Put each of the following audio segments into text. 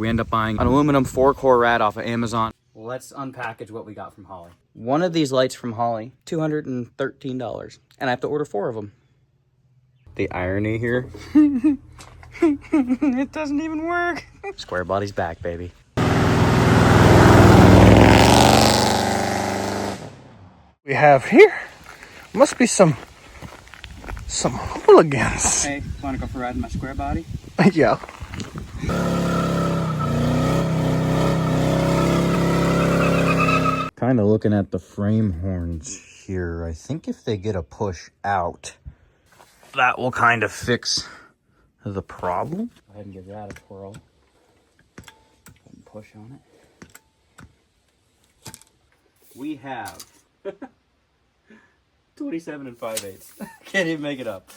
We end up buying an aluminum 4-core rad off of Amazon. Let's unpackage what we got from Holly. One of these lights from Holly, $213. And I have to order 4 of them. The irony here. It doesn't even work. Square Body's back, baby. We have here, must be some hooligans. Hey, wanna go for a ride in my Square Body? Yeah. Kind of looking at the frame horns here. I think if they get a push out, that will kind of fix the problem. Go ahead and give that a twirl. And push on it. We have 27 5/8. Can't even make it up.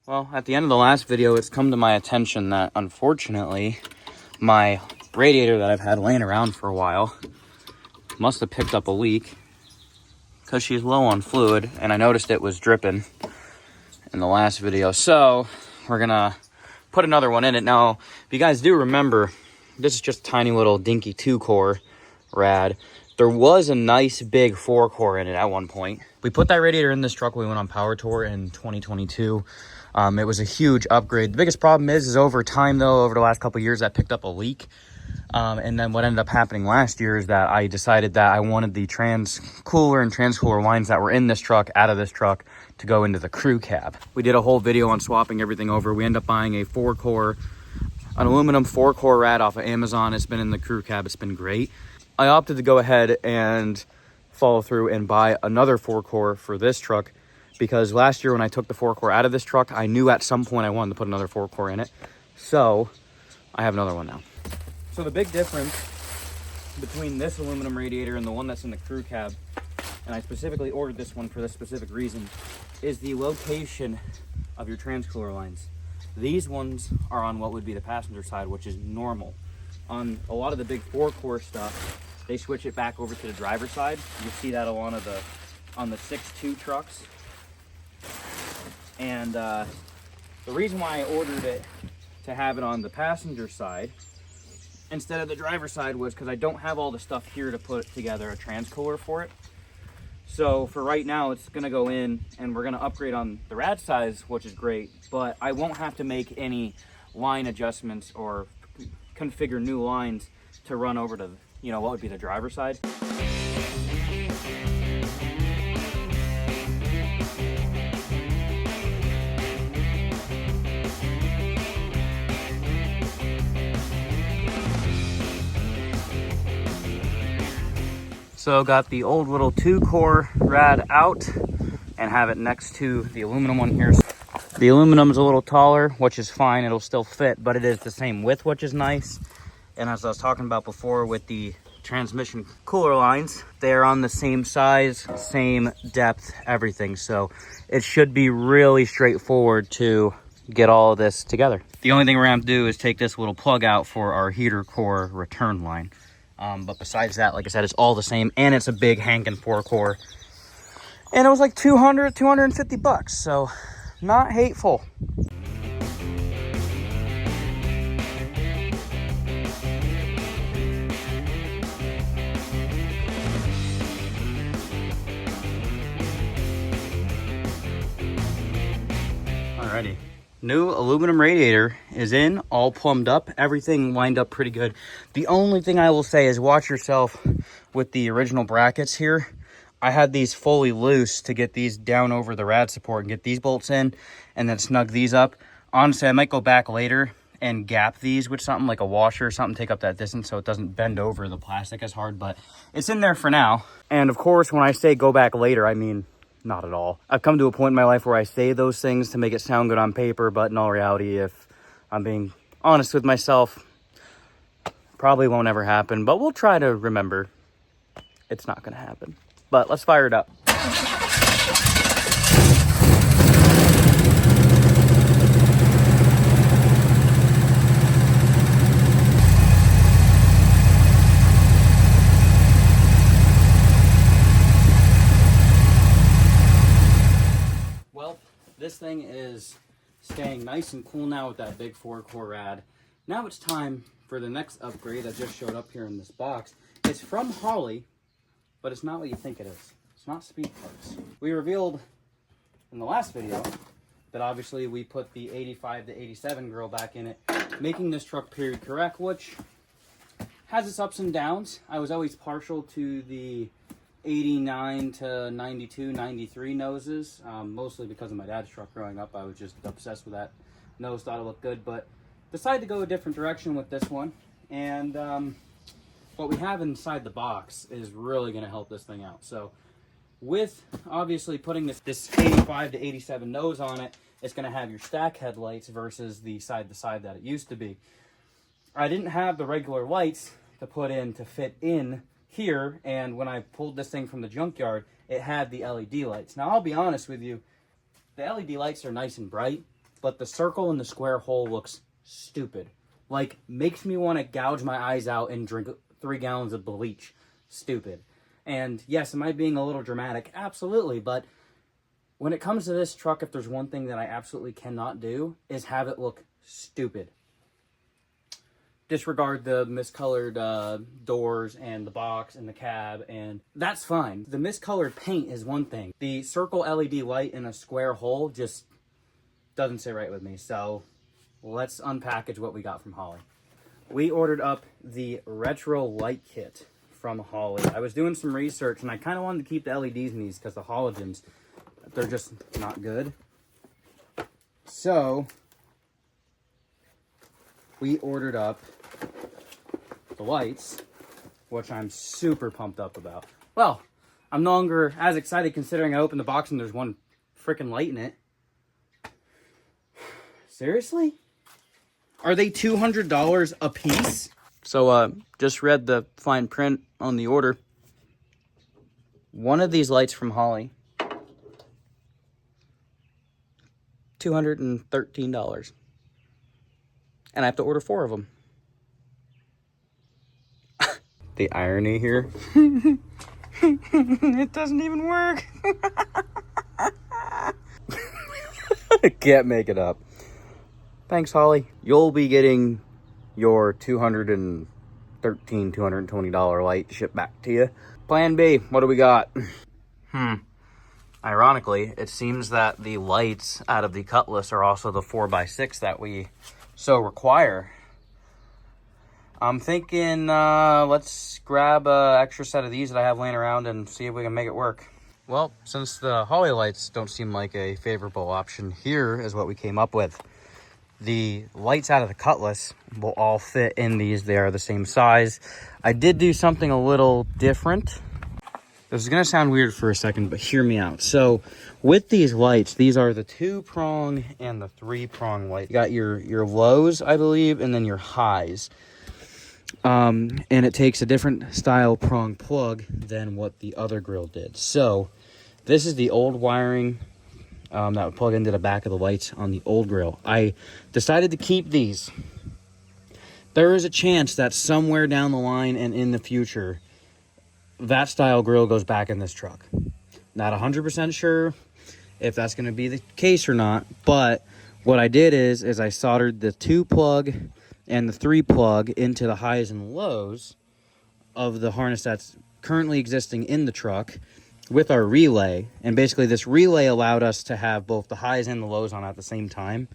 Well, at the end of the last video, it's come to my attention that, unfortunately, my radiator that I've had laying around for a while must have picked up a leak because she's low on fluid, and I noticed it was dripping in the last video. So we're gonna put another one in it. Now, if you guys do remember, this is just a tiny little dinky 2-core rad. There was a nice big 4-core in it at one point. We put that radiator in this truck when we went on Power Tour in 2022. It was a huge upgrade. The biggest problem is over time, though, over the last couple of years, that picked up a leak. And then what ended up happening last year is that I decided that I wanted the trans-cooler and trans-cooler lines that were in this truck out of this truck to go into the crew cab. We did a whole video on swapping everything over. We ended up buying an aluminum 4-core rad off of Amazon. It's been in the crew cab. It's been great. I opted to go ahead and follow through and buy another 4-core for this truck, because last year when I took the 4-core out of this truck, I knew at some point I wanted to put another 4-core in it. So I have another one now. So the big difference between this aluminum radiator and the one that's in the crew cab, and I specifically ordered this one for this specific reason, is the location of your transcooler lines. These ones are on what would be the passenger side, which is normal. On a lot of the big 4-core stuff, they switch it back over to the driver's side. You see that on the 6.2 trucks. And the reason why I ordered it to have it on the passenger side instead of the driver's side was because I don't have all the stuff here to put together a transcooler for it. So for right now, it's going to go in and we're going to upgrade on the rad size, which is great, but I won't have to make any line adjustments or configure new lines to run over to, what would be the driver's side. So got the old little 2-core rad out and have it next to the aluminum one here. The aluminum is a little taller, which is fine. It'll still fit, but it is the same width, which is nice. And as I was talking about before with the transmission cooler lines, they're on the same size, same depth, everything. So it should be really straightforward to get all of this together. The only thing we're gonna have to do is take this little plug out for our heater core return line. But besides that, like I said, it's all the same, and it's a big Hankin 4-core. And it was like $250, so not hateful. Alrighty. New aluminum radiator is in, all plumbed up, everything lined up pretty good. The only thing I will say is watch yourself with the original brackets here. I had these fully loose to get these down over the rad support and get these bolts in and then snug these up. Honestly, I might go back later and gap these with something like a washer or something, take up that distance so it doesn't bend over the plastic as hard, but it's in there for now. And of course, when I say go back later, I mean Not at all. I've come to a point in my life where I say those things to make it sound good on paper, but in all reality, if I'm being honest with myself, probably won't ever happen, but we'll try to remember it's not going to happen. But let's fire it up. Well, this thing is staying nice and cool now with that big 4-core rad. Now it's time for the next upgrade that just showed up here in this box. It's from Holley, but it's not what you think it is. It's not speed parts. We revealed in the last video that obviously we put the 85 to 87 grill back in it, making this truck period correct, which has its ups and downs. I was always partial to the 89 to 92, 93 noses, mostly because of my dad's truck growing up. I was just obsessed with that nose, thought it looked good, but decided to go a different direction with this one. And what we have inside the box is really going to help this thing out. So with obviously putting this 85 to 87 nose on it, it's going to have your stack headlights versus the side-to-side that it used to be. I didn't have the regular lights to put in to fit in here, and when I pulled this thing from the junkyard, it had the LED lights. Now, I'll be honest with you, the LED lights are nice and bright, but the circle in the square hole looks stupid. Like, makes me want to gouge my eyes out and drink 3 gallons of bleach. Stupid. And yes, am I being a little dramatic? Absolutely, but when it comes to this truck, if there's one thing that I absolutely cannot do, is have it look stupid. Disregard the miscolored doors and the box and the cab, and that's fine. The miscolored paint is one thing. The circle LED light in a square hole just doesn't sit right with me. So let's unpackage what we got from Holley. We ordered up the retro light kit from Holley. I was doing some research, and I kind of wanted to keep the LEDs in these because the halogens, they're just not good. So we ordered up the lights, which I'm super pumped up about. Well, I'm no longer as excited considering I opened the box and there's one freaking light in it. Seriously? Are they $200 a piece? So, just read the fine print on the order. One of these lights from Holley, $213. And I have to order 4 of them. The irony here. It doesn't even work. I can't make it up. Thanks, Holley. You'll be getting your $220 light shipped back to you. Plan B, what do we got? Ironically, it seems that the lights out of the Cutlass are also the 4x6 that we so require. I'm thinking let's grab an extra set of these that I have laying around and see if we can make it work. Well, since the Holley lights don't seem like a favorable option, here is what we came up with. The lights out of the Cutlass will all fit in these. They are the same size. I did do something a little different. This is going to sound weird for a second, but hear me out. So with these lights, these are the 2-prong and the 3-prong light. You got your lows, I believe, and then your highs. And it takes a different style prong plug than what the other grill did. So this is the old wiring that would plug into the back of the lights on the old grill. I decided to keep these. There is a chance that somewhere down the line and in the future, that style grill goes back in this truck. Not 100% sure if that's going to be the case or not, but what I did is I soldered the 2-plug and the 3-plug into the highs and lows of the harness that's currently existing in the truck with our relay. And basically this relay allowed us to have both the highs and the lows on at the same time.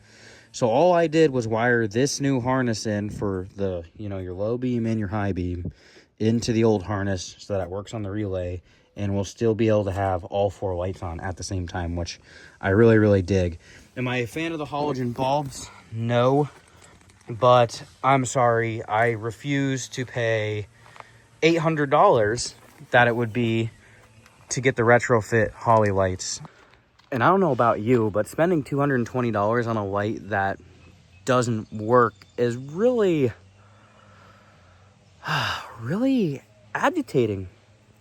So all I did was wire this new harness in for the, your low beam and your high beam into the old harness so that it works on the relay, and we'll still be able to have all 4 lights on at the same time, which I really, really dig. Am I a fan of the halogen bulbs? No, but I'm sorry, I refuse to pay $800 that it would be to get the retrofit Holly lights. And I don't know about you, but spending $220 on a light that doesn't work is really, really agitating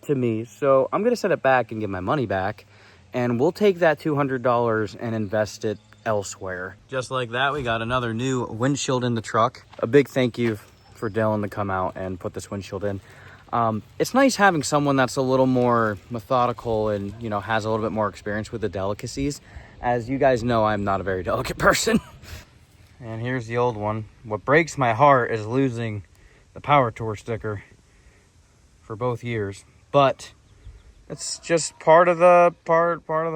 to me. So I'm gonna send it back and get my money back, and we'll take that $200 and invest it elsewhere. Just like that, we got another new windshield in the truck. A big thank you for Dylan to come out and put this windshield in. It's nice having someone that's a little more methodical and, you know, has a little bit more experience with the delicacies. As you guys know, I'm not a very delicate person. And here's the old one. What breaks my heart is losing the Power Tour sticker for both years, but it's just part of the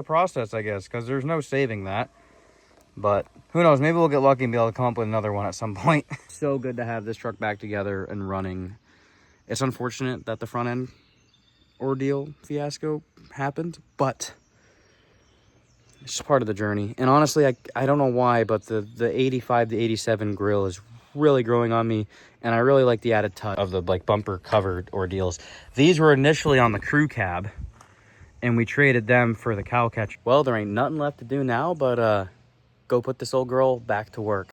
process, I guess, because there's no saving that. But who knows, maybe we'll get lucky and be able to come up with another one at some point. So good to have this truck back together and running. It's unfortunate that the front end ordeal fiasco happened, but it's just part of the journey. And honestly, I don't know why, but the 85 to 87 grill is really growing on me, and I really like the added touch of the like bumper covered ordeals. These were initially on the crew cab, and we traded them for the cow catcher. Well, there ain't nothing left to do now but go put this old girl back to work.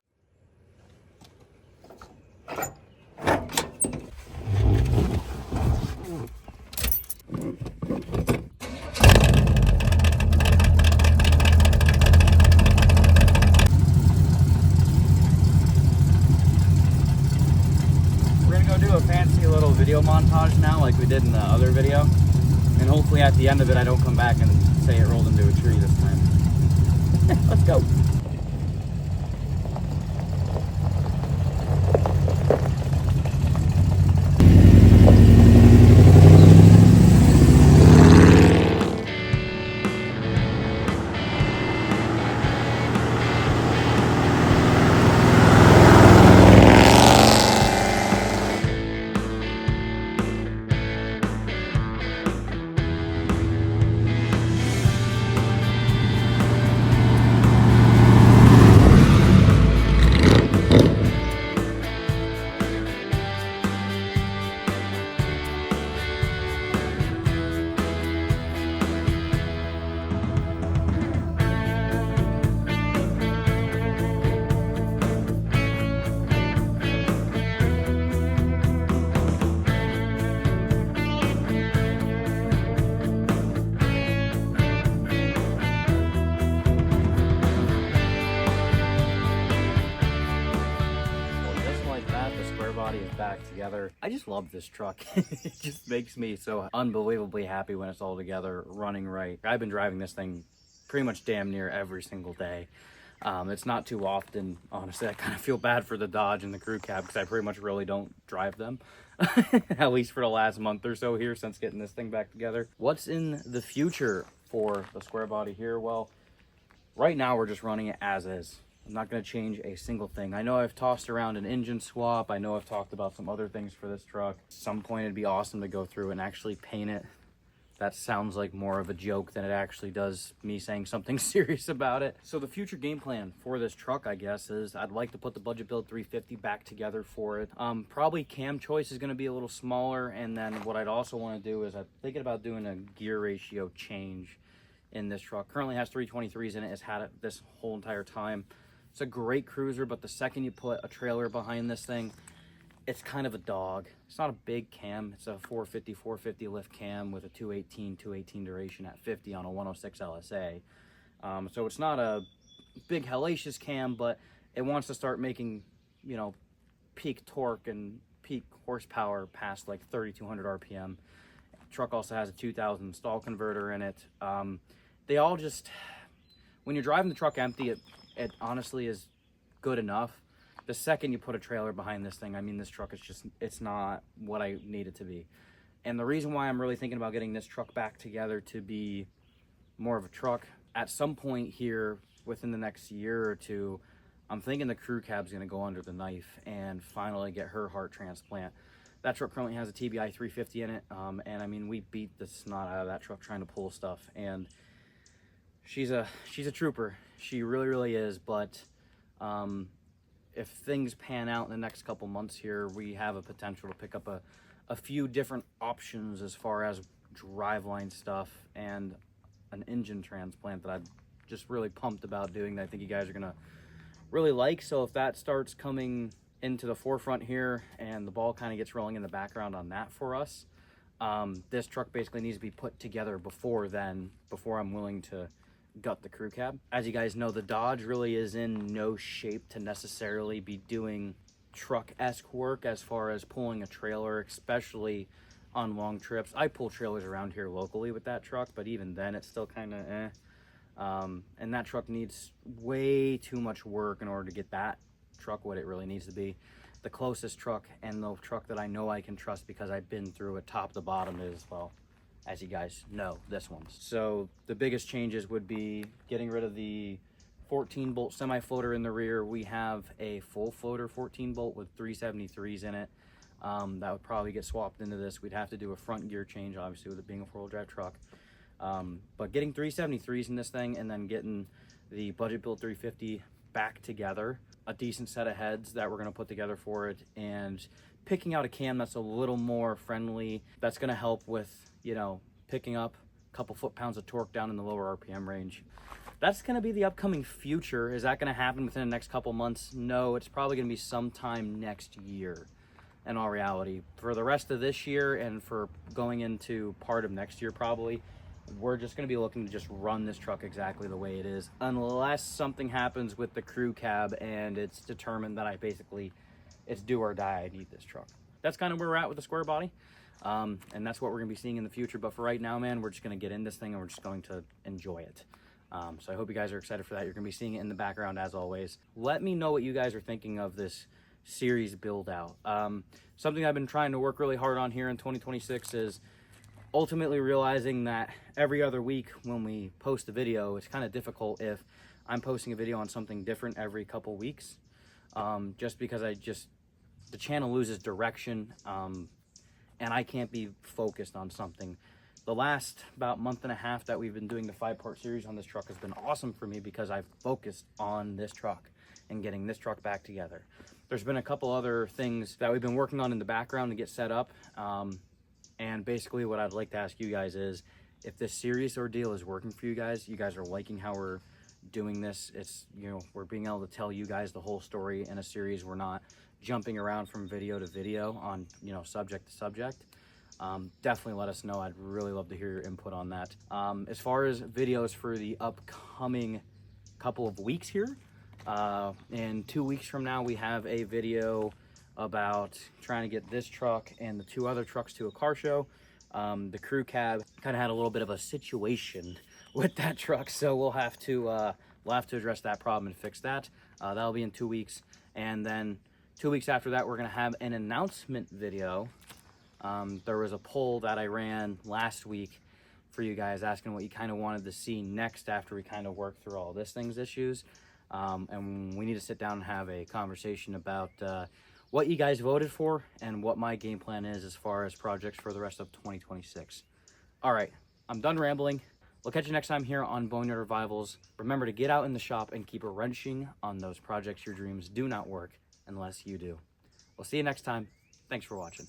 Do a fancy little video montage now like we did in the other video, and hopefully at the end of it I don't come back and say it rolled into a tree this time. Let's go. Body is back together. I just love this truck. It just makes me so unbelievably happy when it's all together, running right. I've been driving this thing pretty much damn near every single day. It's not too often, honestly. I kind of feel bad for the Dodge and the crew cab because I pretty much really don't drive them. At least for the last month or so here since getting this thing back together. What's in the future for the Square Body here? Well, right now we're just running it as is. I'm not going to change a single thing. I know I've tossed around an engine swap. I know I've talked about some other things for this truck. At some point it'd be awesome to go through and actually paint it. That sounds like more of a joke than it actually does me saying something serious about it. So the future game plan for this truck, I guess, is I'd like to put the budget build 350 back together for it. Probably cam choice is going to be a little smaller. And then what I'd also want to do is I'm thinking about doing a gear ratio change in this truck. Currently has 323s in it. It's had it this whole entire time. It's a great cruiser, but the second you put a trailer behind this thing, it's kind of a dog. It's not a big cam. It's a 450 lift cam with a 218 duration at 50 on a 106 LSA. So it's not a big hellacious cam, but it wants to start making, you know, peak torque and peak horsepower past like 3,200 RPM. The truck also has a 2000 stall converter in it. They all just, when you're driving the truck empty, it honestly is good enough. The second you put a trailer behind this thing, I mean, this truck is just, it's not what I need it to be. And the reason why I'm really thinking about getting this truck back together to be more of a truck, at some point here within the next year or two, I'm thinking the crew cab's gonna go under the knife and finally get her heart transplant. That truck currently has a TBI 350 in it. And I mean, we beat the snot out of that truck trying to pull stuff. And she's a trooper. She really is. But if things pan out in the next couple months here, we have a potential to pick up a few different options as far as driveline stuff and an engine transplant that I'm just really pumped about doing that I think you guys are gonna really like. So if that starts coming into the forefront here and the ball kind of gets rolling in the background on that for us, this truck basically needs to be put together before I'm willing to gut the crew cab. As you guys know, the Dodge really is in no shape to necessarily be doing truck-esque work as far as pulling a trailer, especially on long trips. I pull trailers around here locally with that truck, but even then it's still kind of and that truck needs way too much work in order to get that truck what it really needs to be. The closest truck, and the truck that I know I can trust because I've been through it top to bottom, is, well, as you guys know, this one. So the biggest changes would be getting rid of the 14 bolt semi floater in the rear. We have a full floater 14 bolt with 373s in it. That would probably get swapped into this. We'd have to do a front gear change, obviously, with it being a 4-wheel drive truck. But getting 373s in this thing, and then getting the budget build 350 back together, a decent set of heads that we're going to put together for it, and picking out a cam that's a little more friendly, that's going to help with, you know, picking up a couple foot-pounds of torque down in the lower RPM range. That's going to be the upcoming future. Is that going to happen within the next couple months? No, it's probably going to be sometime next year. In all reality, for the rest of this year and for going into part of next year, probably, we're just going to be looking to just run this truck exactly the way it is, unless something happens with the crew cab and it's determined that it's do or die, I need this truck. That's kind of where we're at with the Square Body. And that's what we're going to be seeing in the future. But for right now, man, we're just going to get in this thing and we're just going to enjoy it. So I hope you guys are excited for that. You're going to be seeing it in the background as always. Let me know what you guys are thinking of this series build out. Something I've been trying to work really hard on here in 2026 is ultimately realizing that every other week when we post a video, it's kind of difficult if I'm posting a video on something different every couple weeks, just because the channel loses direction, and I can't be focused on something. The last about month and a half that we've been doing the 5-part series on this truck has been awesome for me because I've focused on this truck and getting this truck back together. There's been a couple other things that we've been working on in the background to get set up. And basically what I'd like to ask you guys is, if this series ordeal is working for you guys are liking how we're doing this, it's, you know, we're being able to tell you guys the whole story in a series. We're not jumping around from video to video on, you know, subject to subject. Definitely let us know. I'd really love to hear your input on that. As far as videos for the upcoming couple of weeks here, in 2 weeks from now, we have a video about trying to get this truck and the 2 other trucks to a car show. The crew cab kind of had a little bit of a situation with that truck, so we'll have to address that problem and fix that. That'll be in 2 weeks, and then 2 weeks after that, we're gonna have an announcement video. There was a poll that I ran last week for you guys asking what you kind of wanted to see next after we kind of work through all this thing's issues, and we need to sit down and have a conversation about what you guys voted for and what my game plan is as far as projects for the rest of 2026. All right, I'm done rambling. We'll catch you next time here on Boneyard Revivals. Remember to get out in the shop and keep wrenching on those projects your dreams do not work unless you do. We'll see you next time. Thanks for watching.